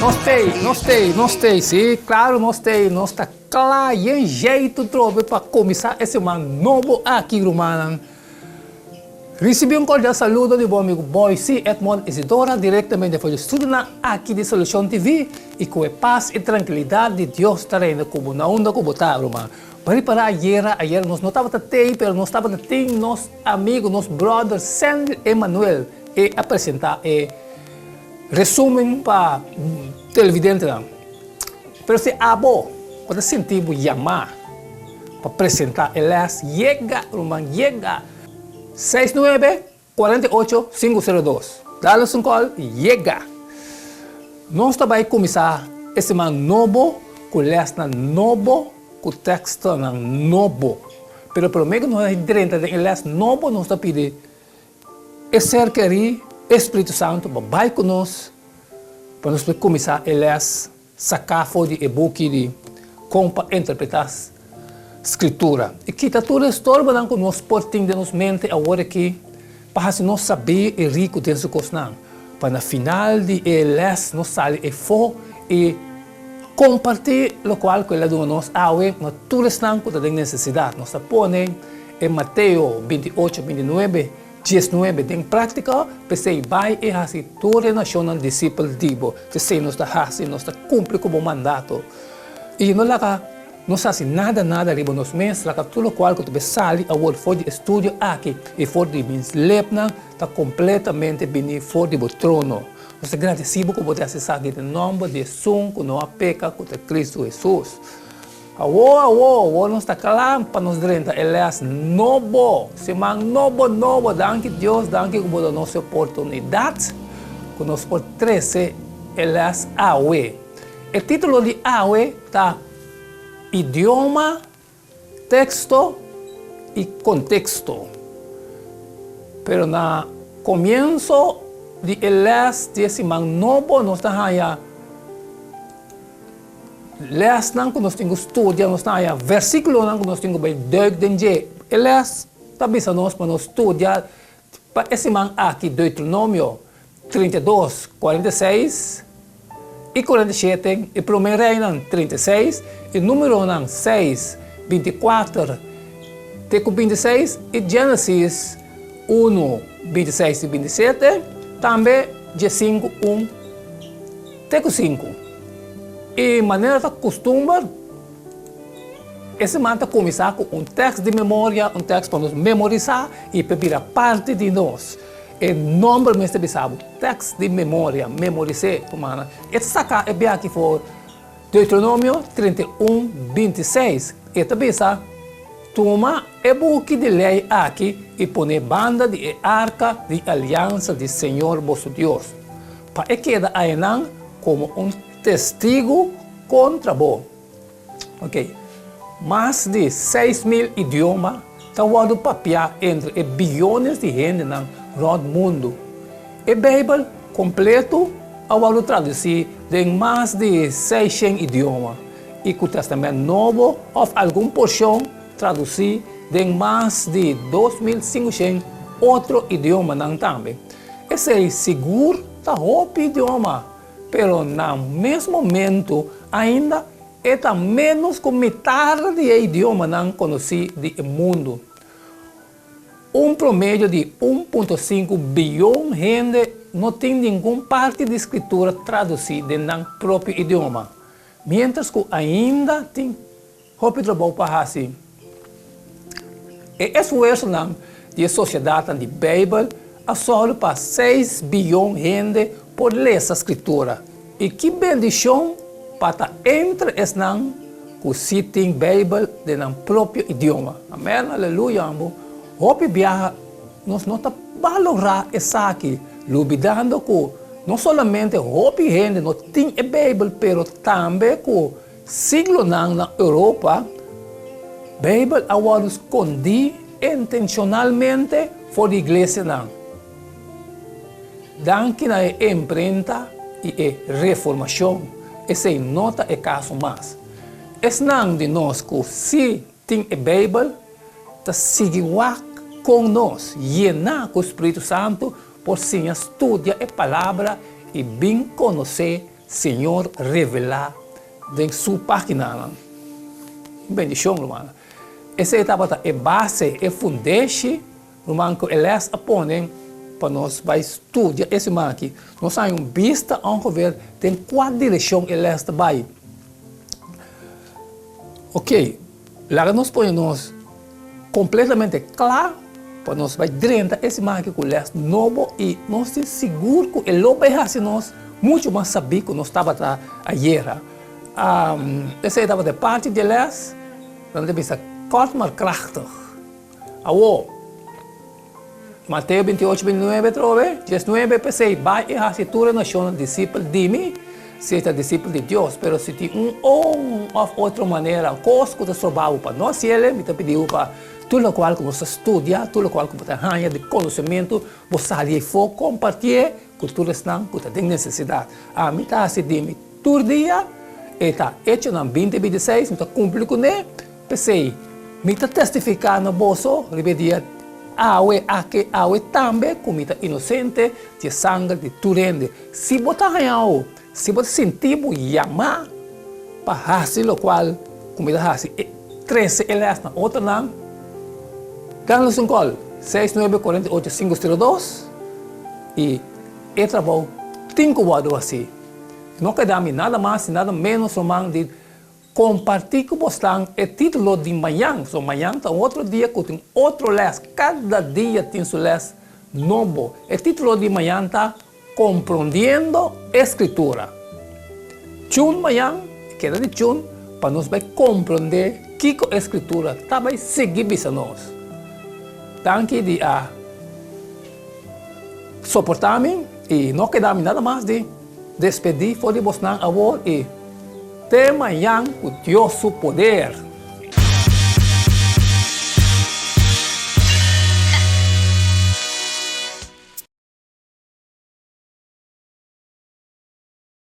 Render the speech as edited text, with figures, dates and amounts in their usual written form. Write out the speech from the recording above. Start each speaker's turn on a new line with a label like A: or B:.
A: Nós tem, sim, claro, nós está claro, em jeito trobe para começar esse ano novo aqui, Romana. Recebi cordial saludo do bom amigo Boyce Edmond Isidora, diretamente do estúdio aqui de Solução TV, e com a paz e tranquilidade de Deus terreno como na onda como está, Romana. Para ayer nós não estava até, mas nós estava até nosso amigo, nosso brother Sandy Emanuel, e apresentar resumen para televidente. Pero se abo, para sentir chamar para apresentar, elas chega 69-48-502. Dá-lhes call, chega. Nós também começar esse ano novo, com elas novo, com o texto novo. Pero pelo menos nós dentro de elas novo, nós está pedindo ser querido Espírito Santo vai conosco para nós começar elas sacar fora de book de como interpretar Skritura. E que está tudo estorba com nós portinho de nossa mente agora aqui para se nós saber e rico desse coisa para no final de elas nós sair e for e compartilhar o qual que ela do nós awe mas tudo está com a necessidade nós põe em Mateus 28-29 19 em prática, pensei vai e assim toda nacional discípulo dibo, que se nós está cumpre como mandato. E não lá não assim nada riba nos meses, lá tudo o qual que tu sali a work for de estúdio aqui e for de means lepna está completamente bem for de trono. Nós agradecemos como você sabe em nome de Jesus, com a peca com Cristo Jesus. Nós está claro para nós renta, elas novo, semana novo, danke Deus, danke por nossa oportunidade, que nós por 13 elas awe. O título de awe está Idioma, Teksto e Konteksto. Pero na comienzo de elas de semana novo, nós está aí les nang nós temos estudo, nós temos versículo nang nós temos bem deuk denje. Elas também são nós para nós estudar para esse man aqui Deuteronômio 32, 46 e 47 e primeiro reino 36 e número 6, 24 teco 26 e Gênesis 1, 26 e 27 também G5, 1 teco 5. E maneira de costumar, esse manta começar com um texto de memória, um texto para nos memorizar e para virar parte de nós. E nome mesmo de sabe, texto de memória, memorizar, humana. Esse sacar é bem aqui for Deuteronômio 31, 26. E também sabe, toma é book de lei aqui e põe banda de arca de aliança de Senhor vosso Deus. Para que queda aí como um testigo contra vós. Ok. Mais de 6.000 idiomas estão no papel entre bilhões de gente no mundo. A Bíblia completo ao traduzir em mais de 600 idiomas. E o Testamento Novo, ou alguma porção, traduzir em mais de 2.500 outros idiomas também. Esse é seguro da roupa idioma. Pero no mesmo momento ainda é menos que metade de idioma não conhecido do mundo. Promédio de 1,5 bilhão de gente não tem nenhuma parte de escritura traduzida no próprio idioma. Mientras que ainda tem roupa trabalho para assim. E esforço de sociedade de Bíblia é só para 6 bilhões de gente por ler essa escritura. E que bendição para entre es nang que se tem Bíblia de nang próprio idioma. Amém, aleluia, amo. Hope viaja, nós não está valorar essa aqui, olvidando que não somente hope gente não tem a Bíblia, pero também que siglo na Europa, Bíblia agora escondi intencionalmente fora da igreja não. Danke na imprenta e reformação, esse nota é caso mais. Es não de nós que se tem a Bíblia, está seguindo com nós, llenar com o Espírito Santo, por sim estudar a palavra e bem conhecer Senhor revelar em sua página. Bendição, irmão. Essa etapa é base, é fundante, irmão, que eles aponem para nós vai estudar esse irmão aqui. Nós temos uma vista a ver em qual direção eles vai. Ok, lá nós ponemos completamente claro para nós vai direita esse marco com eles novo e nós estamos seguros que ele vai fazer nós muito mais saber que nós estava ayer. Essa etapa de parte de eles, nós devemos ser kort maar krachtig. Awo, Mateus 28, 29, trove, 19, pensei, vai e a citura nacional discípulo de mim, seja discípulo de Deus, pero se tem ou outra maneira, coisa que você trabalha para nós, ele me pediu para tudo o qual você estuda, tudo o qual você ganha de conhecimento, você ali for compartilhar com todos os que você tem necessidade. A mim está assim de mim, todo dia, está hecho na 2026, me está cumprindo com ele, pensei, me está testificando no bolso, repetia, awe também, como está inocente, de sangue, de turende. Se você ganhou, se você sentir, chamar para fazer o qual, como está fazendo, cresce ele na outra não, ganha-nos um call, 6948-502, e ele trabalha 5 horas assim. Não quer dar-me nada mais, nada menos, irmão, de compartilhar com você o título de manhã. So, manhã está outro dia, que tem outro les. Cada dia tem seu les novo. O título de manhã está Compreendendo a Escritura. Chun manhã, queda de chun, para nós vai compreender que a Escritura está vai seguir para nós. Tanque de suportar-me e não quer dar-me nada mais de despedir, for de você agora e até amanhã com Deus o poder.